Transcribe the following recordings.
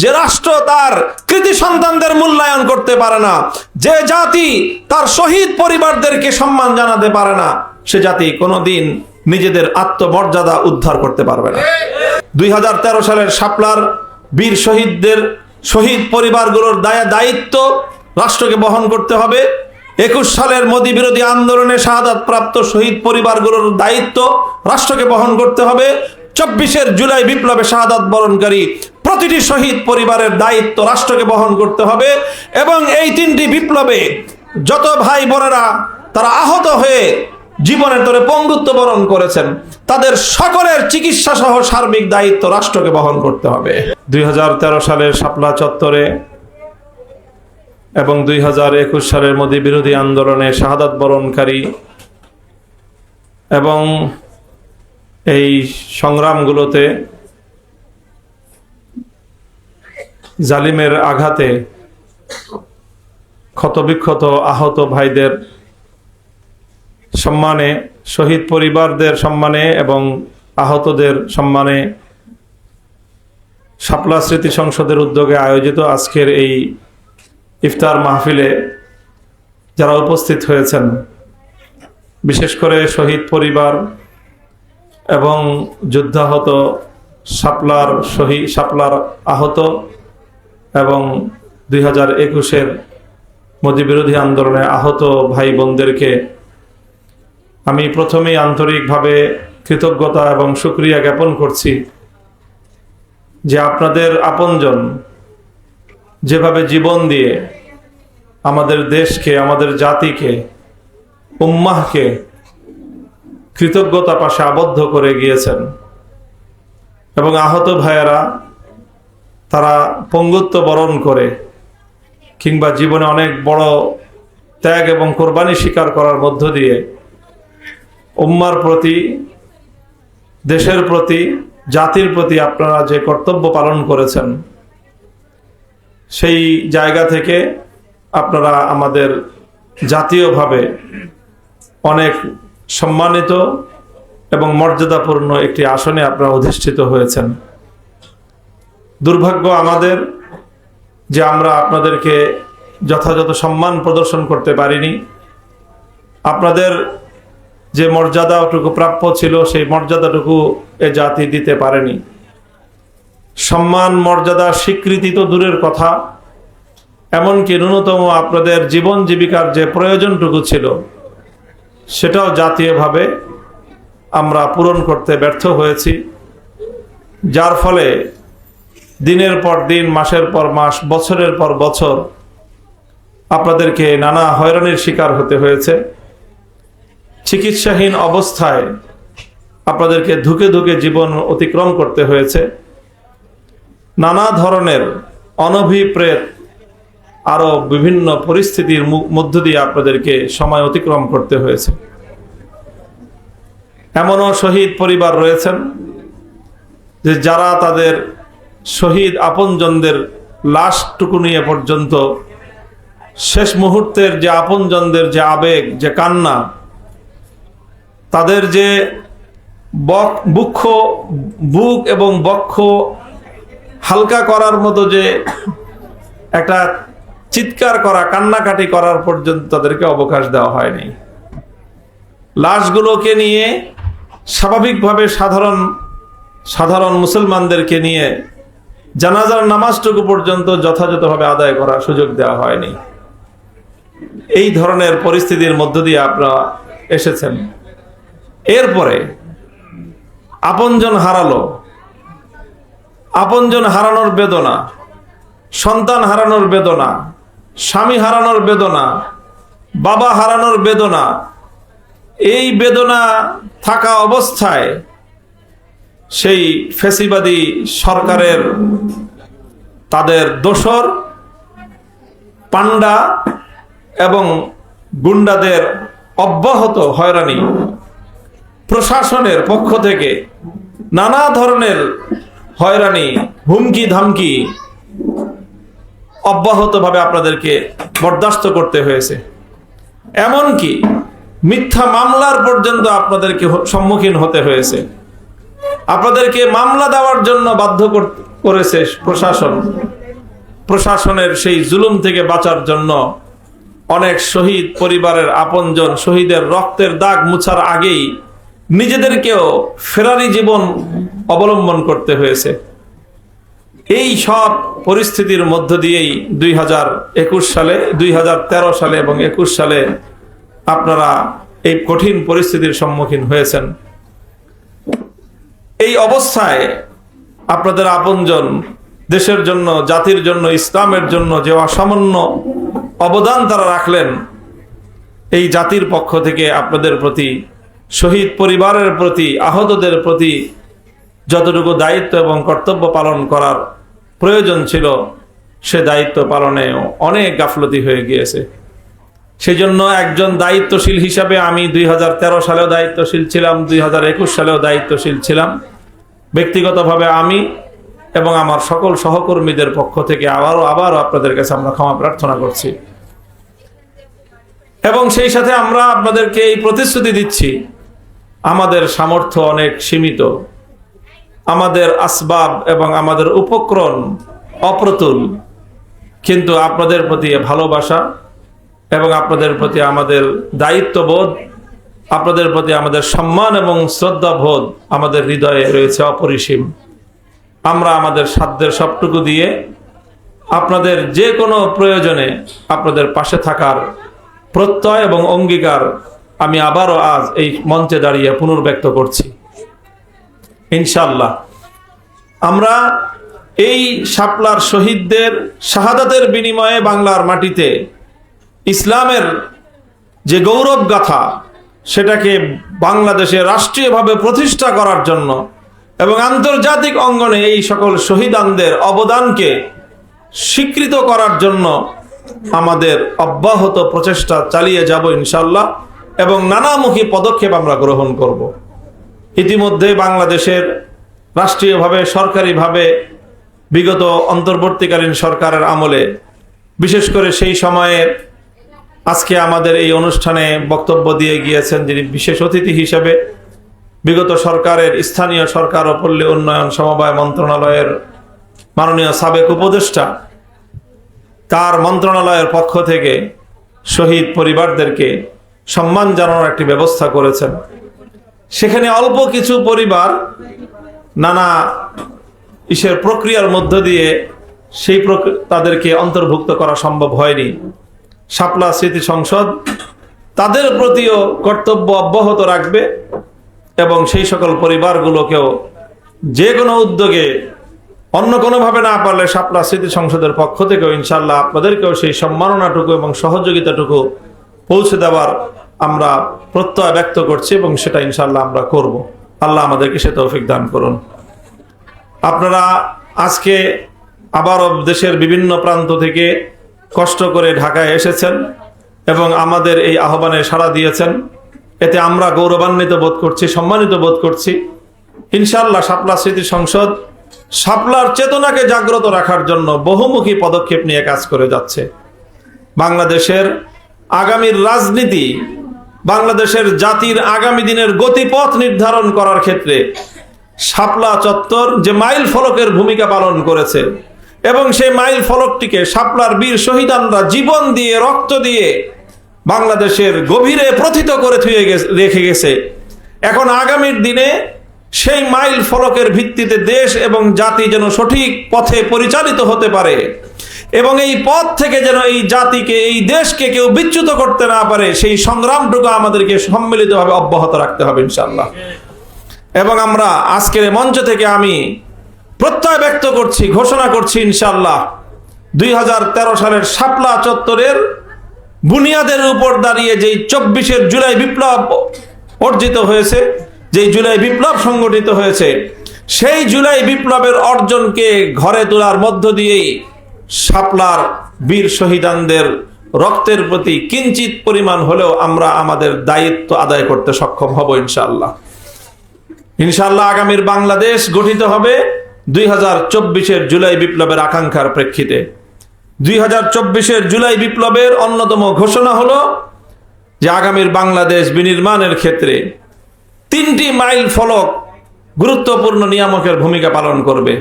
যে রাষ্ট্র তার কৃতি সন্তানদের মূল্যায়ন করতে পারে না, যে জাতি তার শহীদ পরিবারদেরকে সম্মান জানাতে পারে না, সে জাতি কোনোদিন নিজেদের আত্মমর্যাদা উদ্ধার করতে পারবে না। 2013 সালের শাপলার বীর শহীদদের শহীদ পরিবারগুলোর দায়িত্ব রাষ্ট্রকে বহন করতে হবে। 21 সালের মোদী বিরোধী আন্দোলনে শাহাদাত প্রাপ্ত শহীদ পরিবারগুলোর দায়িত্ব রাষ্ট্রকে বহন করতে হবে। 24 জুলাই বিপ্লবে শাহাদাত বরণকারী প্রতিটি শহীদ পরিবারের দায়িত্ব রাষ্ট্রকে বহন করতে হবে। এবং এই 3টি বিপ্লবে যত ভাই বোনেরা তারা আহত হয়ে জীবনের তরে পঙ্গুত্ব বরণ করেছেন, তাদের সকলের চিকিৎসা সহ সার্বিক দায়িত্ব রাষ্ট্রকে বহন করতে হবে। 2013 সালের শাপলা চত্বরে এবং 2021 সালের মোদী বিরোধী আন্দোলনে শাহাদাত বরণকারী এবং এই সংগ্রামগুলোতে জালিমের আঘাতে ক্ষতবিক্ষত আহত ভাইদের সম্মানে, শহীদ পরিবারদের সম্মানে এবং আহতদের সম্মানে শাপলা স্মৃতি সংসদের উদ্যোগে আয়োজিত আজকের এই ইফতার মাহফিলে যারা উপস্থিত হয়েছেন, বিশেষ করে শহীদ পরিবার এবং যুদ্ধাহত শাপলার আহত এবং 2021-এর মোদী বিরোধী আন্দোলনে আহত ভাই বোনদেরকে আমি প্রথমেই আন্তরিকভাবে কৃতজ্ঞতা এবং শুকরিয়া জ্ঞাপন করছি যে আপনাদের আপনজন যেভাবে জীবন দিয়ে আমাদের দেশকে, আমাদের জাতিকে, উম্মাহকে কৃতজ্ঞতা পাশে আবদ্ধ করে গিয়েছেন এবং আহত ভাইয়েরা তারা পঙ্গুত্ব বরণ করে কিংবা জীবনে অনেক বড় ত্যাগ এবং কোরবানি স্বীকার করার মধ্য দিয়ে উম্মার প্রতি, দেশের প্রতি, জাতির প্রতি আপনারা যে কর্তব্য পালন করেছেন, সেই জায়গা থেকে আপনারা আমাদের জাতীয়ভাবে অনেক সম্মানিত এবং মর্যাদাপূর্ণ একটি আসনে আপনারা অধিষ্ঠিত হয়েছেন। দুর্ভাগ্য আমাদের যে আমরা আপনাদেরকে যথাযথ সম্মান প্রদর্শন করতে পারিনি। আপনাদের যে মর্যাদাটুকু প্রাপ্য ছিল সেই মর্যাদাটুকু এ জাতি দিতে পারেনি। সম্মান, মর্যাদা, স্বীকৃতি তো দূরের কথা, এমনকি ন্যূনতম আপনাদের জীবন জীবিকার যে প্রয়োজনটুকু ছিল সেটাও জাতীয়ভাবে আমরা পূরণ করতে ব্যর্থ হয়েছি, যার ফলে দিনের পর দিন, মাসের পর মাস, বছরের পর বছর আপনাদেরকে নানা হয়রানির শিকার হতে হয়েছে। চিকিৎসাহীন অবস্থায় আপনাদেরকে ধুকে ধুকে জীবন অতিক্রম করতে হয়েছে। নানা ধরনের অনভিপ্রেত আরো বিভিন্ন পরিস্থিতির মধ্য দিয়ে আপনাদেরকে সময় অতিক্রম করতে হয়েছে। এমনও শহীদ পরিবার রয়েছেন যে যারা তাদের শহীদ আপনজনদের লাশটুকু নিয়ে পর্যন্ত শেষ মুহূর্তের যে আপনজনদের যে আবেগ, যে কান্না, তাদের যে বুক এবং বক্ষ হালকা করার মতো যে একটা চিৎকার করা, কান্নাকাটি করার পর্যন্ত তাদেরকে অবকাশ দেওয়া হয়নি। লাশগুলোকে নিয়ে স্বাভাবিকভাবে সাধারণ মুসলমানদেরকে নিয়ে জানাজার নামাজটুকু পর্যন্ত যথাযথভাবে আদায় করার সুযোগ দেওয়া হয়নি। এই ধরনের পরিস্থিতির মধ্য দিয়ে আপনারা এসেছেন। এরপরে আপনজন হারালো, আপনজন হারানোর বেদনা, সন্তান হারানোর বেদনা, স্বামী হারানোর বেদনা, বাবা হারানোর বেদনা, এই বেদনা থাকা অবস্থায় সেই ফ্যাসিবাদী সরকারের তাদের দোসর, পান্ডা এবং গুন্ডাদের অব্যাহত হয়রানি, প্রশাসনের পক্ষ থেকে নানা ধরনের হয়রানি, হুমকি ধামকি অব্যাহতভাবে আপনাদেরকে বরদাস্ত করতে হয়েছে। এমনকি মিথ্যা মামলার পর্যন্ত আপনাদেরকে সম্মুখীন হতে হয়েছে। আপনাদেরকে মামলা দেওয়ার জন্য বাধ্য করেছে প্রশাসনের সেই জুলুম থেকে বাঁচার জন্য অনেক শহীদ পরিবারের আপনজন শহীদের রক্তের দাগ মুছার আগেই নিজেদেরকেও ফেরারি জীবন অবলম্বন করতে হয়েছে। এই সব পরিস্থিতির মধ্য দিয়েই 2021 সালে 2013 সালে এবং 21 সালে আপনারা এই কঠিন পরিস্থিতির সম্মুখীন হয়েছেন। এই অবস্থায় আপনাদের আপনজন দেশের জন্য, জাতির জন্য, ইসলামের জন্য যে অসামান্য অবদান তারা রাখলেন, এই জাতির পক্ষ থেকে আপনাদের প্রতি, শহীদ পরিবারের প্রতি, আহতদের প্রতি যতটুকু দায়িত্ব এবং কর্তব্য পালন করার প্রয়োজন ছিল সে দায়িত্ব পালনে অনেক গাফলতি হয়ে গিয়েছে। সেজন্য একজন দায়িত্বশীল হিসাবে আমি 2013 সালেও দায়িত্বশীল ছিলাম, 2021 সালেও দায়িত্বশীল ছিলাম। ব্যক্তিগতভাবে আমি এবং আমার সকল সহকর্মীদের পক্ষ থেকে আবারও আপনাদের কাছে আমরা ক্ষমা প্রার্থনা করছি এবং সেই সাথে আমরা আপনাদেরকে এই প্রতিশ্রুতি দিচ্ছি, আমাদের সামর্থ্য অনেক সীমিত, আমাদের আসবাব এবং আমাদের উপকরণ অপ্রতুল, কিন্তু আপনাদের প্রতি ভালোবাসা এবং আপনাদের প্রতি আমাদের দায়িত্ববোধ, আপনাদের প্রতি আমাদের সম্মান এবং শ্রদ্ধাবোধ আমাদের হৃদয়ে রয়েছে অপরিসীম। আমরা আমাদের সাধ্যের সবটুকু দিয়ে আপনাদের যে কোনো প্রয়োজনে আপনাদের পাশে থাকার প্রত্যয় এবং অঙ্গীকার আমি আবারও আজ এই মঞ্চে দাঁড়িয়ে পুনর্ব্যক্ত করছি। ইনশাআল্লাহ আমরা এই শাপলার শহীদদের শাহাদাতের বিনিময়ে বাংলার মাটিতে ইসলামের যে গৌরব গাথা সেটাকে বাংলাদেশে রাষ্ট্রীয়ভাবে প্রতিষ্ঠা করার জন্য এবং আন্তর্জাতিক অঙ্গনে এই সকল শহীদানদের অবদানকে স্বীকৃত করার জন্য আমাদের অব্যাহত প্রচেষ্টা চালিয়ে যাব ইনশাআল্লাহ এবং নানামুখী পদক্ষেপ আমরা গ্রহণ করব। ইতিমধ্যে বাংলাদেশের রাষ্ট্রীয়ভাবে, সরকারিভাবে বিগত অন্তর্বর্তীকালীন সরকারের আমলে, বিশেষ করে সেই সময়ে আজকে আমাদের এই অনুষ্ঠানে বক্তব্য দিয়ে গিয়েছেন যিনি বিশেষ অতিথি হিসেবে, বিগত সরকারের স্থানীয় সরকার ও পল্লী উন্নয়ন সমবায় মন্ত্রণালয়ের মাননীয় সাবেক উপদেষ্টা, তার মন্ত্রণালয়ের পক্ষ থেকে শহীদ পরিবারদেরকে সম্মান জানানোর একটি ব্যবস্থা করেছেন। সেখানে অল্প কিছু পরিবার নানা প্রক্রিয়ার মধ্য দিয়ে তাদেরকে অন্তর্ভুক্ত করা সম্ভব হয়নি। শাপলা স্মৃতি সংসদ তাদের প্রতিও কর্তব্য অব্যাহত রাখবে এবং সেই সকল পরিবারগুলোকেও যে কোনো উদ্যোগে অন্য কোনোভাবে না পারলে শাপলা স্মৃতি সংসদের পক্ষ থেকেও ইনশাআল্লাহ আপনাদেরকেও সেই সম্মাননাটুকু এবং সহযোগিতাটুকু পৌঁছে দেওয়ার আমরা প্রত্যয় ব্যক্ত করছি এবং সেটা ইনশাআল্লাহ আমরা করব। আল্লাহ আমাদেরকে সে তৌফিক দান করুন। আপনারা আজকে আবারও দেশের বিভিন্ন প্রান্ত থেকে কষ্ট করে ঢাকায় এসেছেন এবং আমাদের এই আহ্বানে সাড়া দিয়েছেন, এতে আমরা গৌরবান্বিত বোধ করছি, সম্মানিত বোধ করছি। ইনশাআল্লাহ শাপলা স্মৃতি সংসদ শাপলার চেতনাকে জাগ্রত রাখার জন্য বহুমুখী পদক্ষেপ নিয়ে কাজ করে যাচ্ছে। বাংলাদেশের আগামীর রাজনীতি, বাংলাদেশের জাতির আগামী দিনের গতিপথ নির্ধারণ করার ক্ষেত্রে শাপলা চত্বর যে মাইল ফলকের ভূমিকা পালন করেছে এবং সেই মাইল ফলকটিকে শাপলার বীর শহীদানরা জীবন দিয়ে, রক্ত দিয়ে বাংলাদেশের গভীরে প্রথিত করে রেখে গেছে। এখন আগামীর দিনে সেই মাইল ফলকের ভিত্তিতে দেশ এবং জাতি যেন সঠিক পথে পরিচালিত হতে পারে এবং এই পথ থেকে যেন এই জাতিকে, এই দেশকে কেউ বিচ্যুত করতে না পারে, সেই সংগ্রামটুকু আমাদেরকে সম্মিলিতভাবে অব্যাহত রাখতে হবে ইনশাআল্লাহ। এবং আমরা আজকের মঞ্চ থেকে আমি প্রত্যয় ব্যক্ত করছি, ঘোষণা করছি ইনশাআল্লাহ 2013 সালের শাপলা চত্বরের বুনিয়াদের উপর দাঁড়িয়ে যেই 24 জুলাই বিপ্লব অর্জিত হয়েছে, যেই জুলাই বিপ্লব সংগঠিত হয়েছে, সেই জুলাই বিপ্লবের অর্জনকে ঘরে তোলার মধ্য দিয়েই শাপলার বীর শহীদানদের রক্তের প্রতি কিঞ্চিত পরিমাণ হলেও আমরা আমাদের দায়িত্ব আদায় করতে সক্ষম হব ইনশাআল্লাহ। ইনশাআল্লাহ আগামীর বাংলাদেশ গঠিত হবে 2024 জুলাই বিপ্লবের আকাঙ্ক্ষার প্রেক্ষিতে। 2024 জুলাই বিপ্লবের অন্যতম ঘোষণা হলো যে আগামীর বাংলাদেশ বিনির্মাণের ক্ষেত্রে 3টি মাইল ফলক গুরুত্বপূর্ণ নিয়ামকের ভূমিকা পালন করবে।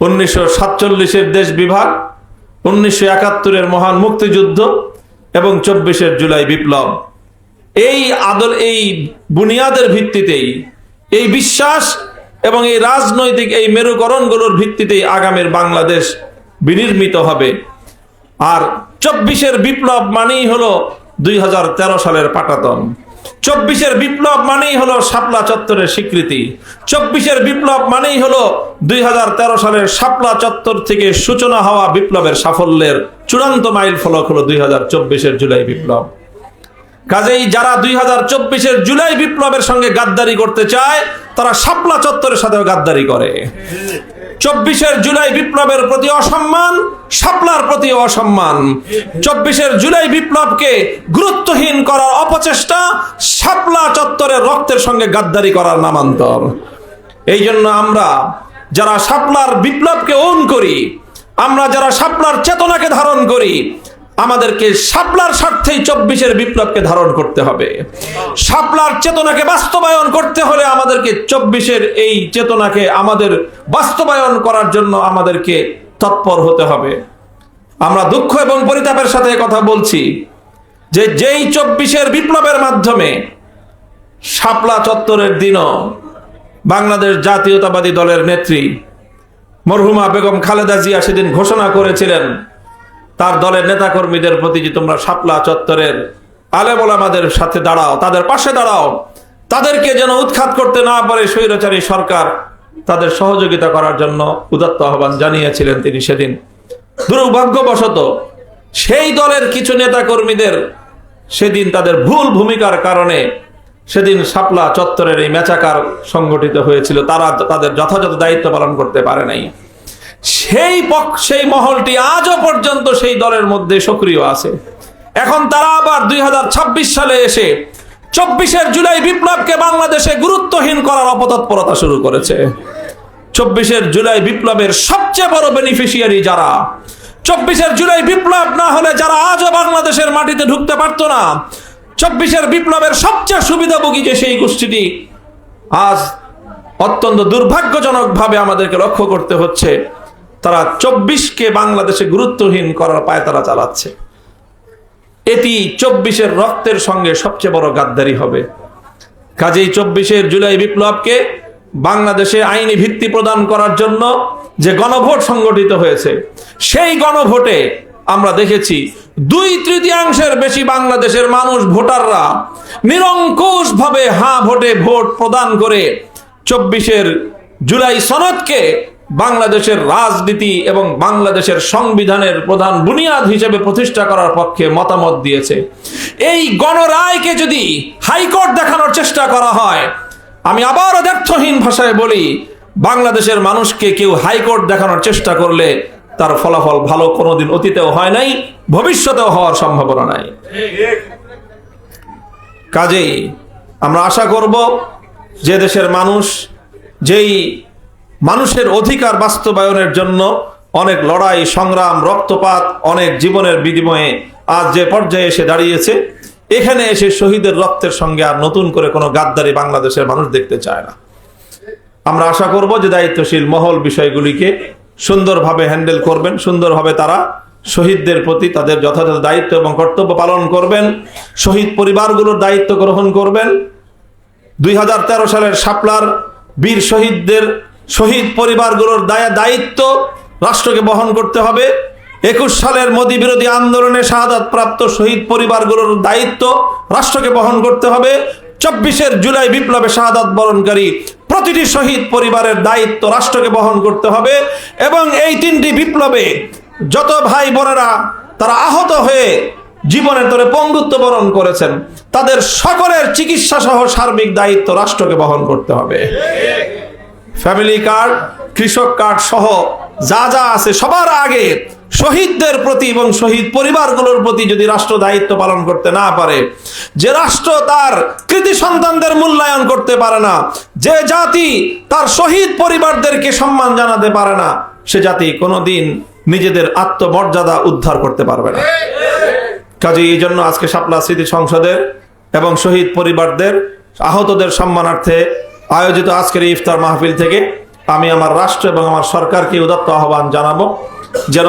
1947-এর দেশ বিভাগ, 1971-এর মহান মুক্তিযুদ্ধ এবং 24-এর জুলাই বিপ্লব, এই বুনিয়াদের ভিত্তিতেই, এই বিশ্বাস এবং এই রাজনৈতিক এই মেরুকরণগুলোর ভিত্তিতেই আগামীর বাংলাদেশ বিনির্মিত হবে। আর 24-এর বিপ্লব মানেই হলো 2013 সালের পাটাতন। 24-এর বিপ্লব মানেই হলো শাপলা চত্বরের স্বীকৃতি। 24-এর বিপ্লব মানেই হলো 2013 সালের শাপলা চত্বর থেকে সূচনা হওয়া বিপ্লবের সাফল্যের চূড়ান্ত মাইল ফলক হলো 2024-এর জুলাই বিপ্লব। কাজেই যারা 2024-এর জুলাই বিপ্লবের সঙ্গে গাদ্দারি করতে চায়, তারা শাপলা চত্বরের সাথেও গাদ্দারি করে। 24-এর জুলাই বিপ্লবের প্রতি অসম্মান, শাপলার প্রতি অসম্মান। 24-এর জুলাই বিপ্লবকে গুরুত্বহীন করার অপচেষ্টা শাপলা চত্বরের রক্তের সঙ্গে গাদ্দারি করার নামান্তর। এই জন্য আমরা যারা শাপলার বিপ্লবকে ওন করি, আমরা যারা শাপলার চেতনাকে ধারণ করি, আমাদেরকে শাপলার স্বার্থেই 24-এর বিপ্লবকে ধারণ করতে হবে। শাপলার চেতনাকে বাস্তবায়ন করতে হলে আমাদেরকে 24-এর এই চেতনাকে আমাদের বাস্তবায়ন করার জন্য আমাদেরকে তৎপর হতে হবে। আমরা দুঃখ এবং পরিতাপের সাথে কথা বলছি যে যেই 24-এর বিপ্লবের মাধ্যমে শাপলা চত্বরের দিনও বাংলাদেশ জাতীয়তাবাদী দলের নেত্রী মরহুমা বেগম খালেদা জিয়া সেদিন ঘোষণা করেছিলেন তার দলের নেতাকর্মীদের প্রতি যে তোমরা শাপলা চত্বরের আলেম ওলামাদের সাথে দাঁড়াও, তাদের পাশে দাঁড়াও, তাদেরকে যেন উৎখাত করতে না পারে স্বৈরাচারী সরকার, তাদের সহযোগিতা করার জন্য উদাত্ত আহ্বান জানিয়েছিলেন তিনি সেদিন। দুর্ভাগ্যবশত সেই দলের কিছু নেতাকর্মীদের সেদিন তাদের ভুল ভূমিকার কারণে সেদিন শাপলা চত্বরের এই মেচাকার সংগঠিত হয়েছিল, তারা তাদের যথাযথ দায়িত্ব পালন করতে পারে নাই। সেই মহলটি আজও পর্যন্ত সেই দলের মধ্যে সক্রিয় আছে। এখন তারা আবার 2026 সালে এসে 24-এর জুলাই বিপ্লবকে বাংলাদেশে গুরুত্বহীন করার অপতৎপরতা শুরু করেছে। 24-এর জুলাই বিপ্লবের সবচেয়ে বড় বেনিফিশিয়ারি যারা, 24-এর জুলাই বিপ্লব না হলে যারা আজও বাংলাদেশের মাটিতে ঢুকতে পারতো না, 24-এর বিপ্লবের সবচেয়ে সুবিধাভোগী যে সেই গোষ্ঠীটি আজ অত্যন্ত দুর্ভাগ্যজনকভাবে আমাদেরকে লক্ষ্য করতে হচ্ছে, তারা 24-কে বাংলাদেশে গুরুত্বহীন করার পায়তারা চালাচ্ছে। এটি 24-এর রক্তের সঙ্গে সবচেয়ে বড় গাদ্দারি হবে। কাজেই 24-এর জুলাই বিপ্লবকে বাংলাদেশে আইনি ভিত্তি প্রদান করার জন্য যে গণভোট সংগঠিত হয়েছে, সেই গণভোটে আমরা দেখেছি 2/3 বেশি বাংলাদেশের মানুষ, ভোটাররা নিরঙ্কুশভাবে হ্যাঁ ভোটে ভোট প্রদান করে 24-এর জুলাই সনদকে বাংলাদেশের রাজনীতি এবং বাংলাদেশের সংবিধানের প্রধান বুনিয়াদ হিসেবে প্রতিষ্ঠা করার পক্ষে মতামত দিয়েছে। এই গণরায়কে যদি হাইকোর্ট দেখানোর চেষ্টা করা হয়, আমি আবারও দ্ব্যর্থহীন ভাষায় বলি, বাংলাদেশের মানুষকে কেউ হাইকোর্ট দেখানোর চেষ্টা করলে তার ফলাফল ভালো কোনোদিন অতীতেও হয় নাই, ভবিষ্যতেও হওয়ার সম্ভাবনা নাই। কাজেই আমরা আশা করব যে দেশের মানুষ, যেই মানুষের অধিকার বাস্তবায়নের জন্য অনেক লড়াই সংগ্রাম রক্তপাত অনেক জীবনের বিনিময়ে আজ যে পর্যায়ে এসে দাঁড়িয়েছে, এখানে এসে শহীদের রক্তের সঙ্গে আর নতুন করে কোনো গাদ্দারি বাংলাদেশের মানুষ দেখতে চায় না। আমরা আশা করব যে দায়িত্বশীল মহল বিষয়গুলিকে সুন্দরভাবে হ্যান্ডেল করবেন, সুন্দরভাবে তারা শহীদদের প্রতি তাদের যথাযথ দায়িত্ব এবং কর্তব্য পালন করবেন, শহীদ পরিবারগুলোর দায়িত্ব গ্রহণ করবেন। 2013 সালের শাপলার বীর শহীদদের শহীদ পরিবারগুলোর দায়িত্ব রাষ্ট্রকে বহন করতে হবে। 21 সালের মোদী বিরোধী আন্দোলনে শাহাদাত প্রাপ্ত শহীদ পরিবারগুলোর দায়িত্ব রাষ্ট্রকে বহন করতে হবে। 24-এর জুলাই বিপ্লবে শাহাদাত বরণকারী প্রতিটি শহীদ পরিবারের দায়িত্ব রাষ্ট্রকে বহন করতে হবে। এবং এই 3টি বিপ্লবে যত ভাই বোনেরা তারা আহত হয়ে জীবনের তরে পঙ্গুত্ব বরণ করেছেন, তাদের সকলের চিকিৎসা সহ সার্বিক দায়িত্ব রাষ্ট্রকে বহন করতে হবে। ফ্যামিলি কার্ড, কৃষক কার্ড সহ যা যা আছে সবার আগে শহীদদের প্রতি এবং শহীদ পরিবারগুলোর প্রতি যদি রাষ্ট্র দায়িত্ব পালন করতে না পারে, যে রাষ্ট্র তার কৃতি সন্তানদের মূল্যায়ন করতে পারে না, যে জাতি তার শহীদ পরিবারদেরকে সম্মান জানাতে পারে না, সে জাতি কোনোদিন নিজেদের আত্মমর্যাদা উদ্ধার করতে পারবে না। কাজে এই জন্য আজকে শাপলা স্মৃতি সংসদের এবং শহীদ পরিবারদের আহতদের সম্মানার্থে আয়োজিত আজকের এই ইফতার মাহফিল থেকে আমি আমার রাষ্ট্র এবং আমার সরকারকে উদাত্ত আহ্বান জানাবো যেন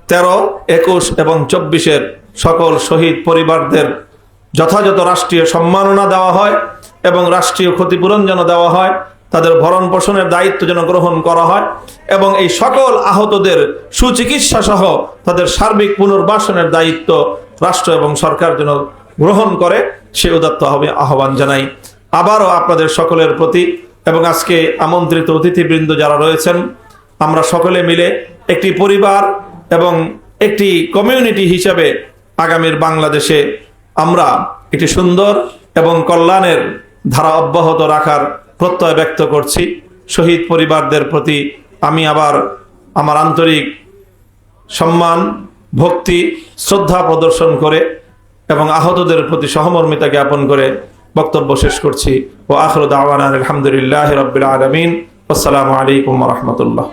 13, 21 এবং 24-এর সকল শহীদ পরিবারদের যথাযথ রাষ্ট্রীয় সম্মাননা দেওয়া হয় এবং রাষ্ট্রীয় ক্ষতিপূরণ যেন দেওয়া হয়, তাদের ভরণ পোষণের দায়িত্ব যেন গ্রহণ করা হয় এবং এই সকল আহতদের সুচিকিৎসা সহ তাদের সার্বিক পুনর্বাসনের দায়িত্ব রাষ্ট্র এবং সরকার যেন গ্রহণ করে, সে উদাত্ত আহ্বান জানাই। আবারও আপনাদের সকলের প্রতি এবং আজকে আমন্ত্রিত অতিথিবৃন্দ যারা রয়েছেন, আমরা সকলে মিলে একটি পরিবার এবং একটি কমিউনিটি হিসেবে আগামীর বাংলাদেশে আমরা একটি সুন্দর এবং কল্যাণের ধারা অব্যাহত রাখার প্রত্যয় ব্যক্ত করছি। শহীদ পরিবারদের প্রতি আমি আবার আমার আন্তরিক সম্মান, ভক্তি, শ্রদ্ধা প্রদর্শন করে এবং আহতদের প্রতি সহমর্মিতা জ্ঞাপন করে বক্তব্য শেষ করছি। ওয়া আখিরু দাওয়ানা আলহামদুলিল্লাহি রাব্বিল আলামিন। আসসালামু আলাইকুম ওয়া রাহমাতুল্লাহ।